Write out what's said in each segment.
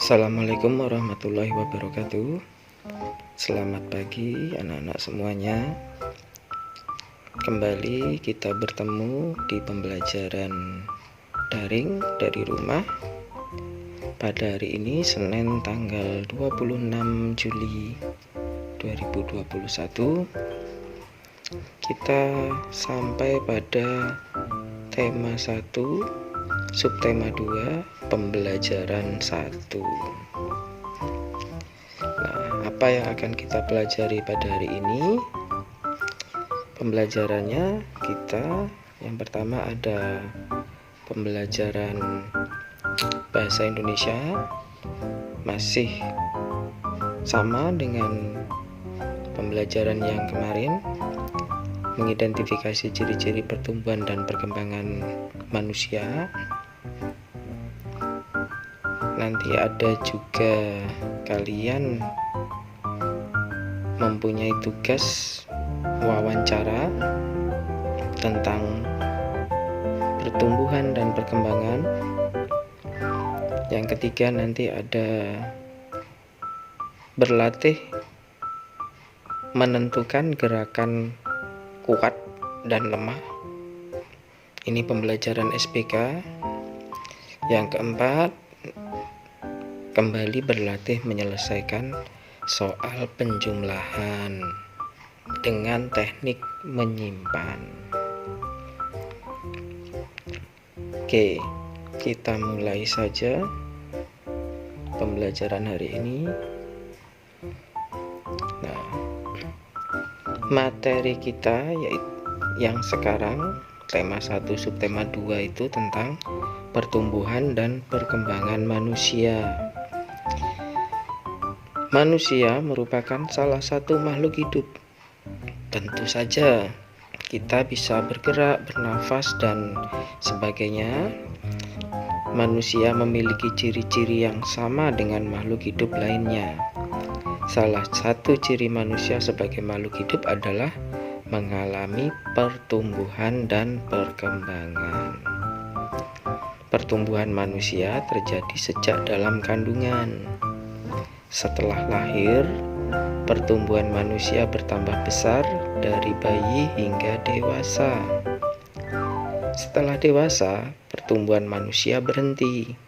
Assalamualaikum warahmatullahi wabarakatuh. Selamat pagi anak-anak semuanya. Kembali kita bertemu di pembelajaran daring dari rumah. Pada hari ini Senin tanggal 26 Juli 2021, kita sampai pada tema 1, subtema 2, pembelajaran 1. Nah, apa yang akan kita pelajari pada hari ini? Pembelajarannya kita yang pertama ada pembelajaran bahasa Indonesia, masih sama dengan pembelajaran yang kemarin, mengidentifikasi ciri-ciri pertumbuhan dan perkembangan manusia. Nanti ada juga kalian mempunyai tugas wawancara tentang pertumbuhan dan perkembangan. Yang ketiga nanti ada berlatih menentukan gerakan kuat dan lemah. Ini pembelajaran SPK. Yang keempat, kembali berlatih menyelesaikan soal penjumlahan dengan teknik menyimpan. Oke, kita mulai saja pembelajaran hari ini. Nah, materi kita yaitu yang sekarang tema 1 subtema 2 itu tentang pertumbuhan dan perkembangan manusia. Manusia merupakan salah satu makhluk hidup. Tentu saja kita bisa bergerak, bernafas, dan sebagainya. Manusia memiliki ciri-ciri yang sama dengan makhluk hidup lainnya. Salah satu ciri manusia sebagai makhluk hidup adalah mengalami pertumbuhan dan perkembangan. Pertumbuhan manusia terjadi sejak dalam kandungan. Setelah lahir, pertumbuhan manusia bertambah besar dari bayi hingga dewasa. Setelah dewasa, pertumbuhan manusia berhenti.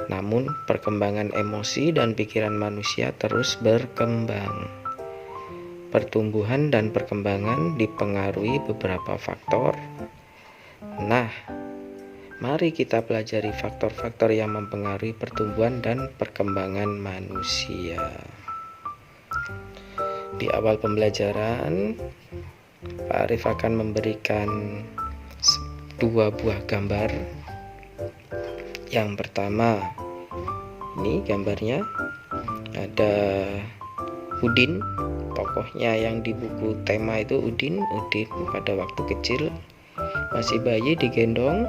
Namun, perkembangan emosi dan pikiran manusia terus berkembang. Pertumbuhan dan perkembangan dipengaruhi beberapa faktor. Nah, mari kita pelajari faktor-faktor yang mempengaruhi pertumbuhan dan perkembangan manusia. Di awal pembelajaran, Pak Arif akan memberikan 2 buah gambar. Yang pertama, ini gambarnya ada Udin, tokohnya yang di buku tema itu Udin pada waktu kecil, masih bayi digendong.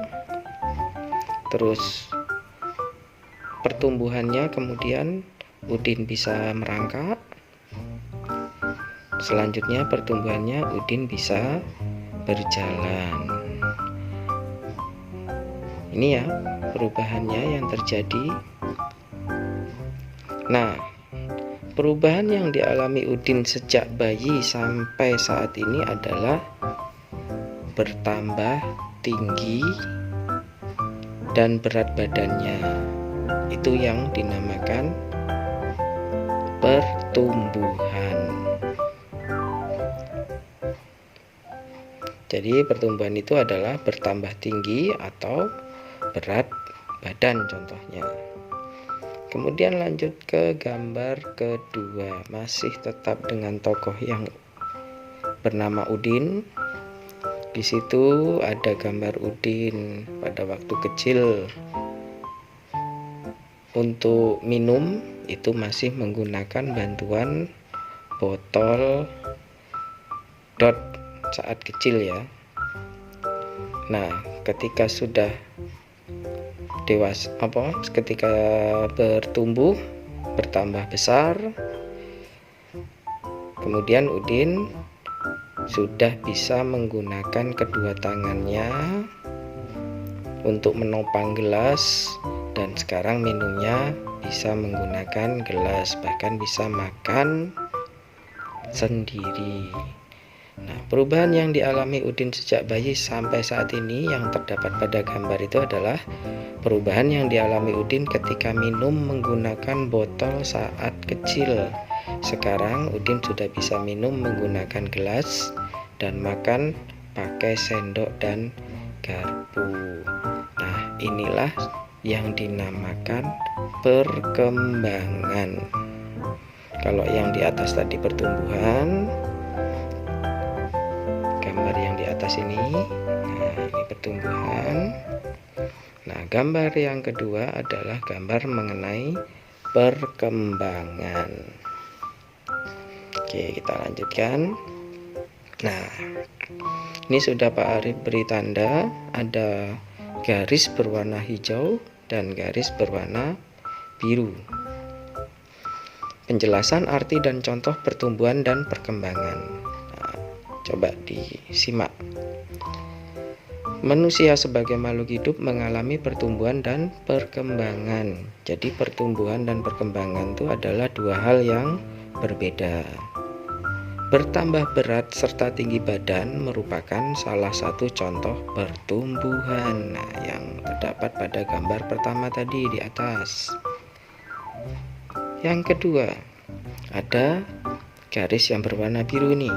Terus pertumbuhannya, kemudian Udin bisa merangkak. Selanjutnya pertumbuhannya Udin bisa berjalan. Ini ya perubahannya yang terjadi. Nah, perubahan yang dialami Udin sejak bayi sampai saat ini adalah bertambah tinggi dan berat badannya. Itu yang dinamakan pertumbuhan. Jadi pertumbuhan itu adalah bertambah tinggi atau berat badan contohnya. Kemudian lanjut ke gambar kedua, masih tetap dengan tokoh yang bernama Udin. Di situ ada gambar Udin pada waktu kecil. Untuk minum itu masih menggunakan bantuan botol dot saat kecil ya. Nah, ketika sudah dewasa, ketika bertumbuh, bertambah besar, kemudian Udin sudah bisa menggunakan kedua tangannya untuk menopang gelas dan sekarang minumnya bisa menggunakan gelas, bahkan bisa makan sendiri. Nah, perubahan yang dialami Udin sejak bayi sampai saat ini yang terdapat pada gambar itu adalah perubahan yang dialami Udin ketika minum menggunakan botol saat kecil. Sekarang Udin sudah bisa minum menggunakan gelas dan makan pakai sendok dan garpu. Nah, inilah yang dinamakan perkembangan. Kalau yang di atas tadi pertumbuhan, gambar yang di atas ini, nah ini pertumbuhan. Nah, gambar yang kedua adalah gambar mengenai perkembangan. Oke, kita lanjutkan. Nah, ini sudah Pak Arif beri tanda, ada garis berwarna hijau dan garis berwarna biru. Penjelasan arti dan contoh pertumbuhan dan perkembangan. Nah, coba disimak. Manusia sebagai makhluk hidup mengalami pertumbuhan dan perkembangan. Jadi pertumbuhan dan perkembangan itu adalah dua hal yang berbeda. Bertambah berat serta tinggi badan merupakan salah satu contoh pertumbuhan. Nah, yang terdapat pada gambar pertama tadi di atas. Yang kedua, ada garis yang berwarna biru nih.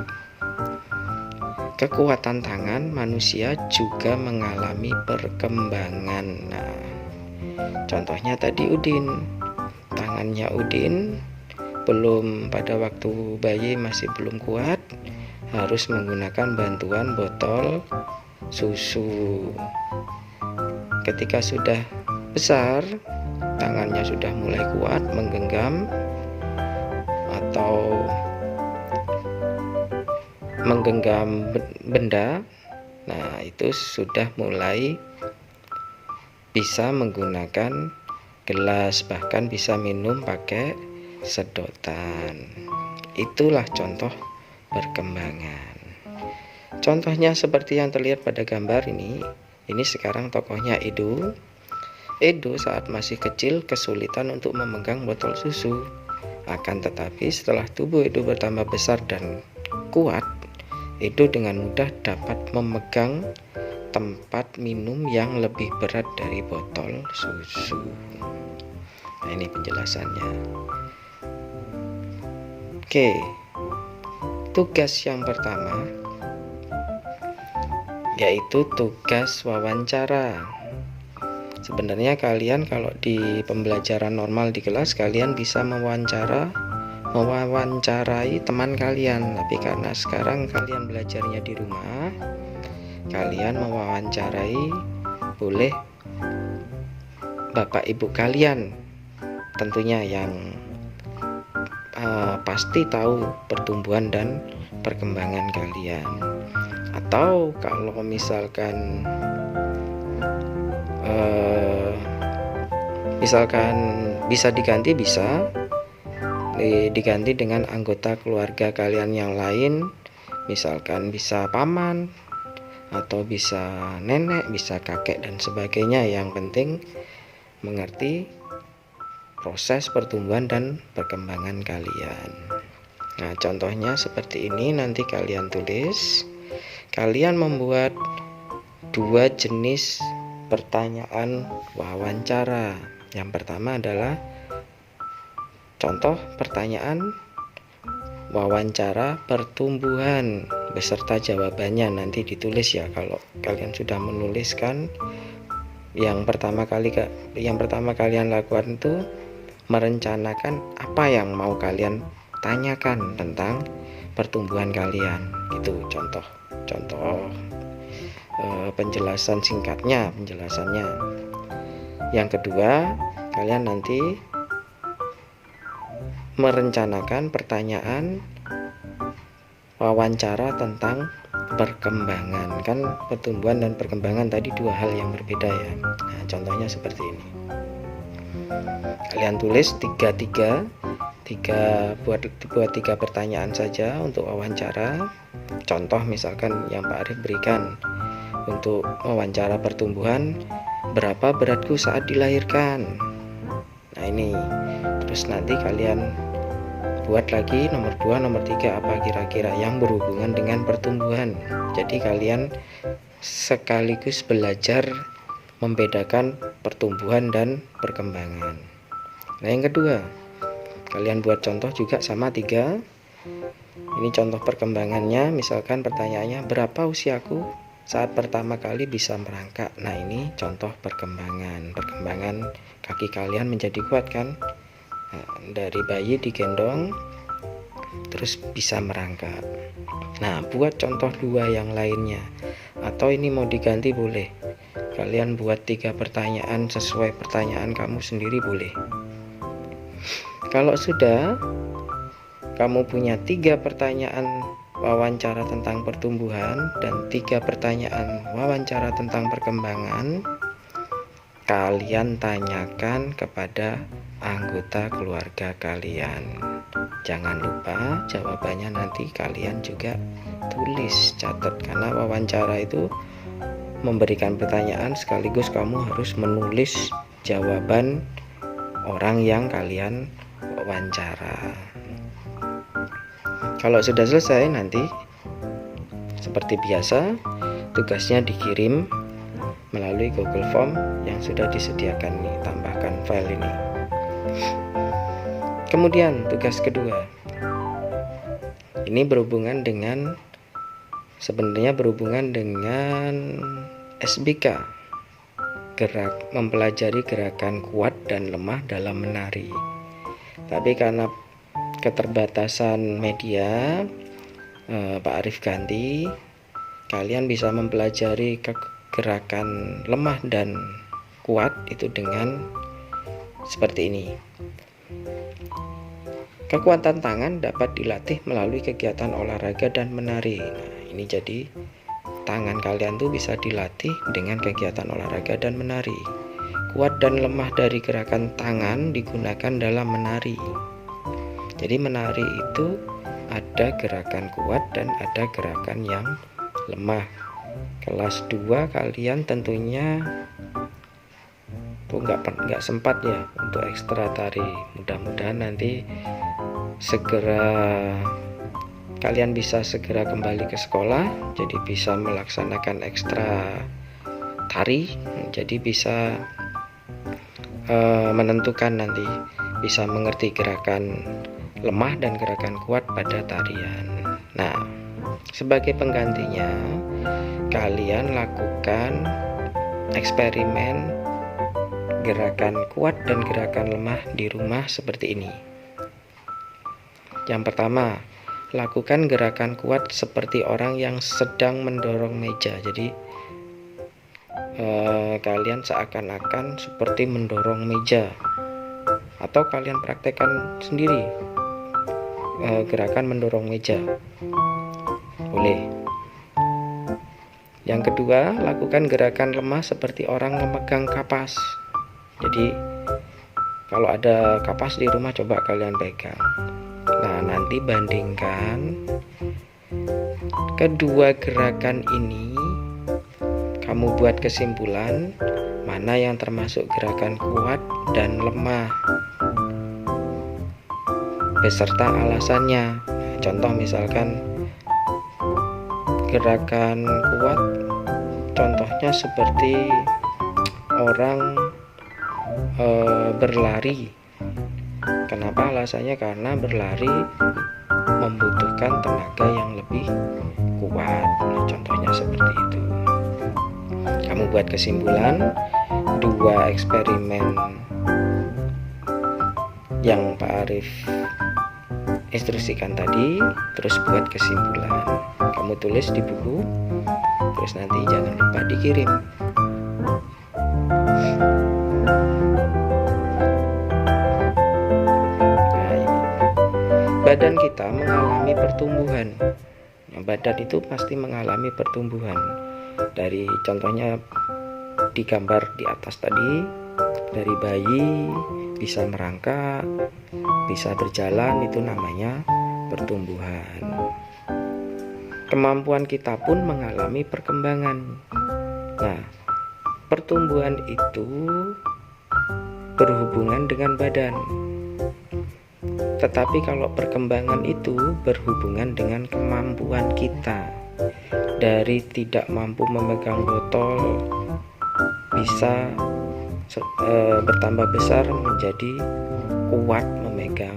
Kekuatan tangan manusia juga mengalami perkembangan. Nah, contohnya tadi Udin. Tangannya Udin belum, pada waktu bayi masih belum kuat, harus menggunakan bantuan botol susu. Ketika sudah besar, tangannya sudah mulai kuat menggenggam atau menggenggam benda. Nah, itu sudah mulai bisa menggunakan gelas, bahkan bisa minum pakai sedotan. Itulah contoh perkembangan. Contohnya seperti yang terlihat pada gambar ini. Ini sekarang tokohnya Edo. Edo saat masih kecil kesulitan untuk memegang botol susu. Akan tetapi setelah tubuh Edo bertambah besar dan kuat, Edo dengan mudah dapat memegang tempat minum yang lebih berat dari botol susu. Nah, ini penjelasannya. Oke, tugas yang pertama yaitu tugas wawancara. Sebenarnya kalian kalau di pembelajaran normal di kelas, kalian bisa mewawancarai teman kalian. Tapi karena sekarang kalian belajarnya di rumah, kalian mewawancarai boleh bapak ibu kalian, tentunya yang pasti tahu pertumbuhan dan perkembangan kalian. Atau kalau misalkan bisa diganti, diganti dengan anggota keluarga kalian yang lain, misalkan bisa paman atau bisa nenek, bisa kakek dan sebagainya. Yang penting mengerti proses pertumbuhan dan perkembangan kalian. Nah, contohnya seperti ini, nanti kalian tulis. Kalian membuat dua jenis pertanyaan wawancara. Yang pertama adalah contoh pertanyaan wawancara pertumbuhan beserta jawabannya, nanti ditulis ya. Kalau kalian sudah menuliskan, yang pertama kalian lakukan itu merencanakan apa yang mau kalian tanyakan tentang pertumbuhan kalian. Itu contoh penjelasan singkatnya, penjelasannya. Yang kedua, kalian nanti merencanakan pertanyaan wawancara tentang perkembangan. Kan pertumbuhan dan perkembangan tadi dua hal yang berbeda ya. Nah, contohnya seperti ini. Kalian tulis buat tiga pertanyaan saja untuk wawancara. Contoh misalkan yang Pak Arif berikan untuk wawancara pertumbuhan, berapa beratku saat dilahirkan? Nah ini, terus nanti kalian buat lagi nomor 2, nomor 3 apa kira-kira yang berhubungan dengan pertumbuhan. Jadi kalian sekaligus belajar membedakan pertumbuhan dan perkembangan. Nah yang kedua, kalian buat contoh juga sama 3. Ini contoh perkembangannya, misalkan pertanyaannya berapa usiaku saat pertama kali bisa merangkak. Nah ini contoh perkembangan kaki kalian menjadi kuat kan. Nah, dari bayi digendong terus bisa merangkak. Nah buat contoh 2 yang lainnya, atau ini mau diganti boleh, kalian buat 3 pertanyaan sesuai pertanyaan kamu sendiri boleh. Kalau sudah kamu punya 3 pertanyaan wawancara tentang pertumbuhan dan 3 pertanyaan wawancara tentang perkembangan, kalian tanyakan kepada anggota keluarga kalian. Jangan lupa jawabannya nanti kalian juga tulis, catat, karena wawancara itu memberikan pertanyaan sekaligus kamu harus menulis jawaban orang yang kalian wawancara. Kalau sudah selesai nanti seperti biasa tugasnya dikirim melalui Google Form yang sudah disediakan nih, tambahkan file ini. Kemudian tugas kedua, ini sebenarnya berhubungan dengan SBK, mempelajari gerakan kuat dan lemah dalam menari. Tapi karena keterbatasan media, Pak Arif ganti, kalian bisa mempelajari gerakan lemah dan kuat itu dengan seperti ini. Kekuatan tangan dapat dilatih melalui kegiatan olahraga dan menari. Nah, ini jadi tangan kalian tuh bisa dilatih dengan kegiatan olahraga dan menari. Kuat dan lemah dari gerakan tangan digunakan dalam menari. Jadi menari itu ada gerakan kuat dan ada gerakan yang lemah. Kelas 2 kalian tentunya tuh nggak sempat ya untuk ekstra tari. Mudah-mudahan nanti kalian bisa segera kembali ke sekolah, jadi bisa melaksanakan ekstra tari, jadi bisa menentukan nanti, bisa mengerti gerakan lemah dan gerakan kuat pada tarian. Nah, sebagai penggantinya kalian lakukan eksperimen gerakan kuat dan gerakan lemah di rumah seperti ini. Yang pertama, lakukan gerakan kuat seperti orang yang sedang mendorong meja. Jadi kalian seakan-akan seperti mendorong meja, atau kalian praktekkan sendiri gerakan mendorong meja, boleh. Yang kedua, lakukan gerakan lemah seperti orang memegang kapas. Jadi kalau ada kapas di rumah, coba kalian pegang. Nah, nanti bandingkan kedua gerakan ini, kamu buat kesimpulan mana yang termasuk gerakan kuat dan lemah beserta alasannya. Contoh misalkan gerakan kuat, contohnya seperti orang berlari. Kenapa alasannya? Karena berlari membutuhkan tenaga yang lebih kuat. Nah, contohnya seperti itu. Kamu buat kesimpulan 2 eksperimen yang Pak Arif instruksikan tadi, terus buat kesimpulan. Kamu tulis di buku, terus nanti jangan lupa dikirim. Badan kita mengalami pertumbuhan. Nah, badan itu pasti mengalami pertumbuhan. Dari contohnya di gambar di atas tadi, dari bayi bisa merangkak, bisa berjalan, itu namanya pertumbuhan. Kemampuan kita pun mengalami perkembangan. Nah, pertumbuhan itu berhubungan dengan badan. Tetapi kalau perkembangan itu berhubungan dengan kemampuan kita. Dari tidak mampu memegang botol bisa bertambah besar menjadi kuat memegang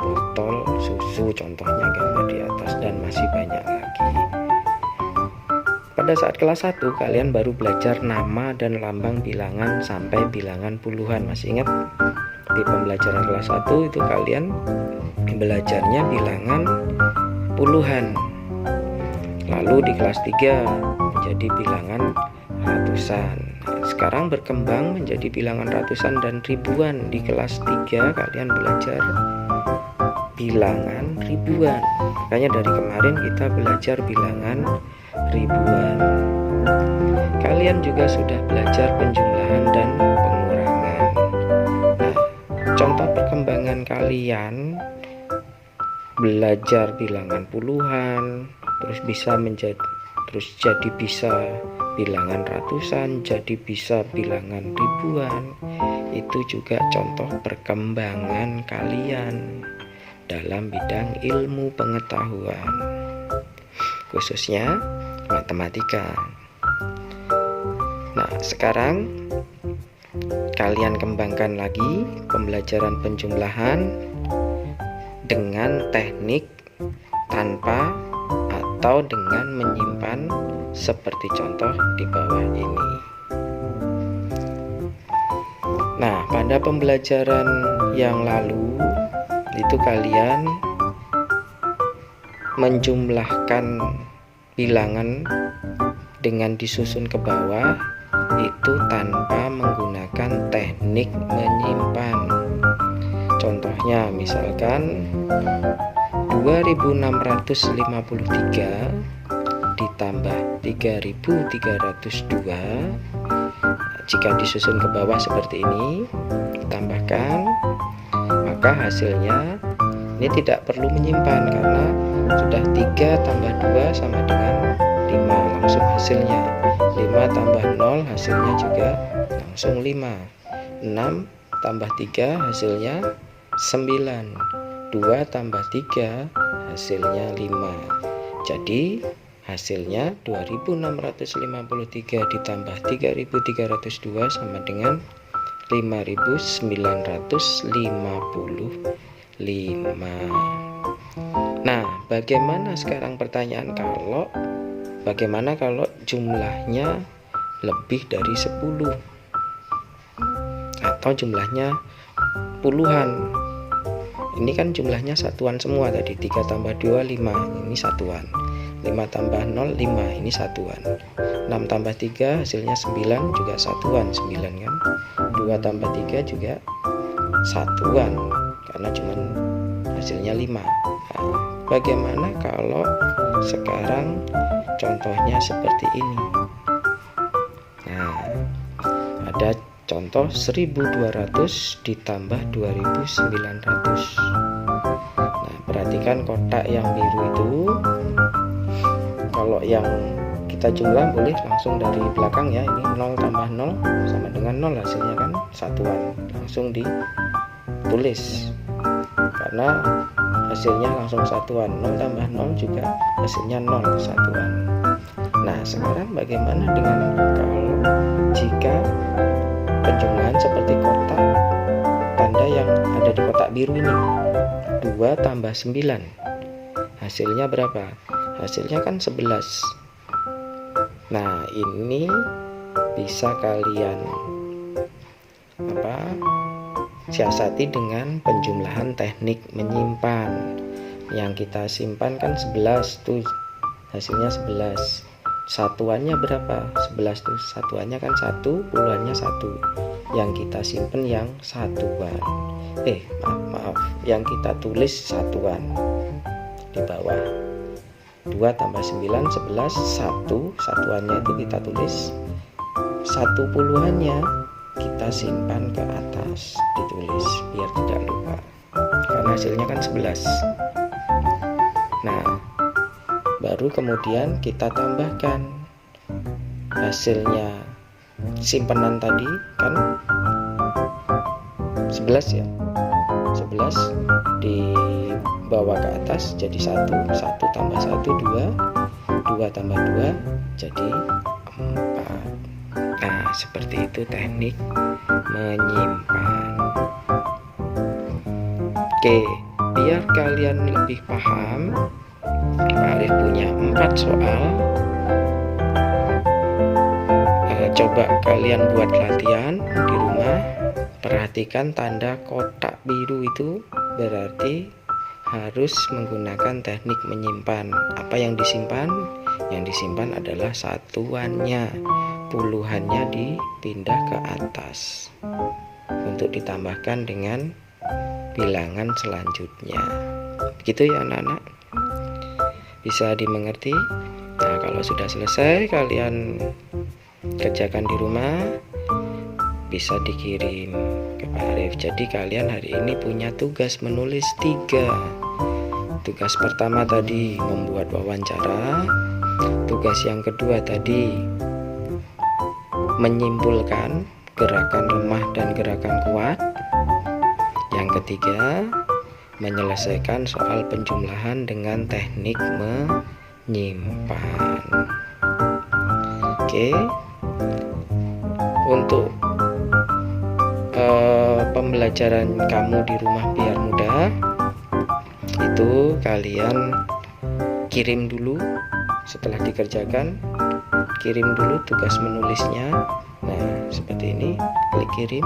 botol susu, contohnya gambar di atas, dan masih banyak lagi. Pada saat kelas 1 kalian baru belajar nama dan lambang bilangan sampai bilangan puluhan. Masih ingat? Di pembelajaran kelas 1 itu kalian belajarnya bilangan puluhan. Lalu di kelas 3 menjadi bilangan ratusan. Sekarang berkembang menjadi bilangan ratusan dan ribuan. Di kelas 3 kalian belajar bilangan ribuan. Makanya dari kemarin kita belajar bilangan ribuan. Kalian juga sudah belajar penjumlahan dan pengurangan. Nah, contoh perkembangan kalian belajar bilangan puluhan, terus jadi bisa bilangan ratusan, jadi bisa bilangan ribuan. Itu juga contoh perkembangan kalian dalam bidang ilmu pengetahuan, khususnya matematika. Nah, sekarang kalian kembangkan lagi pembelajaran penjumlahan dengan teknik tanpa atau dengan menyimpan seperti contoh di bawah ini. Nah, pada pembelajaran yang lalu itu kalian menjumlahkan bilangan dengan disusun ke bawah itu tanpa menggunakan teknik menyimpan. Contohnya misalkan 2653 ditambah 3302. Jika disusun ke bawah seperti ini, ditambahkan, maka hasilnya ini tidak perlu menyimpan karena sudah 3 tambah 2 sama dengan 5, langsung hasilnya. 5 tambah 0 hasilnya juga langsung 5. 6 tambah 3 hasilnya 9. 2 tambah 3 hasilnya 5. Jadi hasilnya 2653 ditambah 3302 sama dengan 5955. Nah, bagaimana sekarang pertanyaan bagaimana kalau jumlahnya lebih dari 10 atau jumlahnya puluhan? Ini kan jumlahnya satuan semua tadi. 3 tambah 2 5, ini satuan. 5 tambah 0 5, ini satuan. 6 tambah 3 hasilnya 9, juga satuan 9 kan. 2 tambah 3 juga satuan karena cuman hasilnya 5. Nah, bagaimana kalau sekarang contohnya seperti ini? Nah, ada contoh 1200 ditambah 2900. Nah, perhatikan kotak yang biru itu, kalau yang kita jumlah boleh langsung dari belakang ya. Ini 0 tambah 0 sama dengan 0, hasilnya kan satuan. Langsung ditulis karena hasilnya langsung satuan. 0 tambah 0 juga hasilnya 0, satuan. Nah, sekarang bagaimana dengan kalau jika penjumlahan seperti kotak tanda yang ada di kotak biru ini? 2 tambah 9 hasilnya berapa? Hasilnya kan 11. Nah, ini bisa kalian siasati dengan penjumlahan teknik menyimpan. Yang kita simpan kan 11 tuh, hasilnya 11. Satuannya berapa? 11 tuh satuannya kan 1, puluhannya 1. Yang kita simpen yang satuan. Maaf, yang kita tulis satuan di bawah. 2 tambah 9 11, 1 satuannya itu kita tulis, 1 puluhannya kita simpan ke atas, ditulis biar tidak lupa karena hasilnya kan 11. Nah, baru kemudian kita tambahkan hasilnya simpenan tadi kan 11 ya, 11 dibawa ke atas jadi 1, 1 tambah 1 2, 2 tambah 2 jadi 4. Nah, seperti itu teknik menyimpan. Oke, biar kalian lebih paham, Pak Arif punya 4 soal. Coba kalian buat latihan di rumah. Perhatikan tanda kotak biru itu berarti harus menggunakan teknik menyimpan. Apa yang disimpan? Yang disimpan adalah satuannya, puluhannya dipindah ke atas untuk ditambahkan dengan bilangan selanjutnya. Begitu ya anak-anak? Bisa dimengerti? Nah, kalau sudah selesai kalian kerjakan di rumah, bisa dikirim ke Pak Arif. Jadi kalian hari ini punya tugas menulis 3. Tugas pertama tadi membuat wawancara. Tugas yang kedua tadi menyimpulkan gerakan lemah dan gerakan kuat. Yang ketiga menyelesaikan soal penjumlahan dengan teknik menyimpan. Oke. Untuk pembelajaran kamu di rumah biar mudah, itu kalian kirim dulu. Setelah dikerjakan, kirim dulu tugas menulisnya. Nah, seperti ini, klik kirim.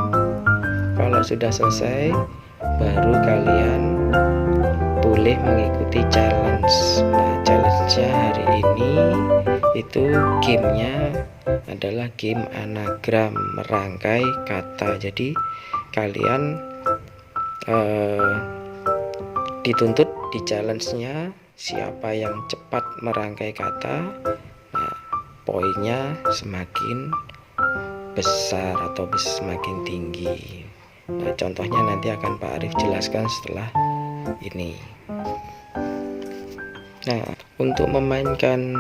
Kalau sudah selesai, baru kalian boleh mengikuti challenge. Nah, challenge-nya hari ini itu gamenya adalah game anagram, merangkai kata. Jadi kalian dituntut di challenge-nya siapa yang cepat merangkai kata, nah poinnya semakin besar atau semakin tinggi. Nah, contohnya nanti akan Pak Arif jelaskan setelah ini. Nah, untuk memainkan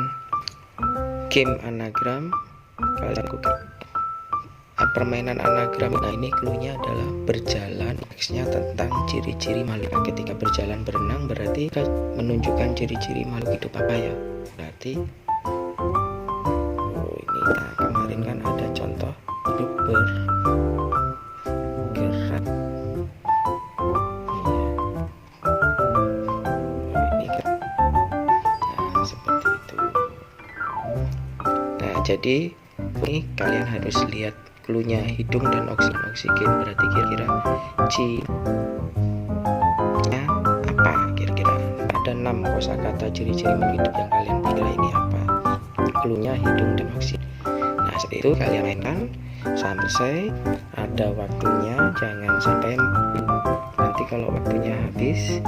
game anagram, kalian lakukan permainan anagram. Nah, ini cluenya adalah berjalan. Nextnya tentang ciri-ciri makhluk. Ketika berjalan berenang berarti kita menunjukkan ciri-ciri makhluk hidup apa ya? Berarti ini kemarin kan ada contoh hidup bergerak. Ini kan. Nah, seperti itu. Nah, jadi ini kalian harus lihat cluenya hidung dan oksigen. Berarti kira-kira cirinya apa? Kira-kira ada 6 kosakata ciri-ciri hidup yang kalian pilih, ini apa? Cluenya hidung dan oksigen. Nah, seperti itu kalian mainkan sampai ada waktunya, jangan sampai nanti kalau waktunya habis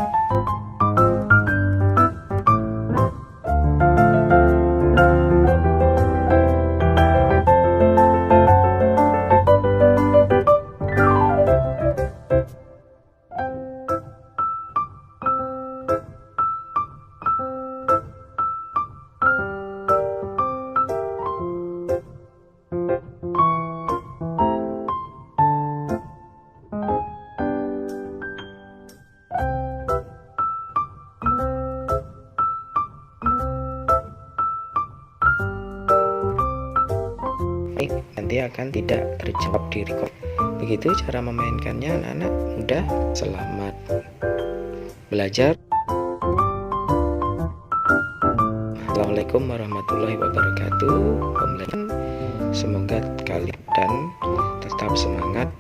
nanti akan tidak terjawab di record. Begitu cara memainkannya anak-anak mudah. Selamat belajar. Assalamualaikum warahmatullahi wabarakatuh. Semoga kalian dan tetap semangat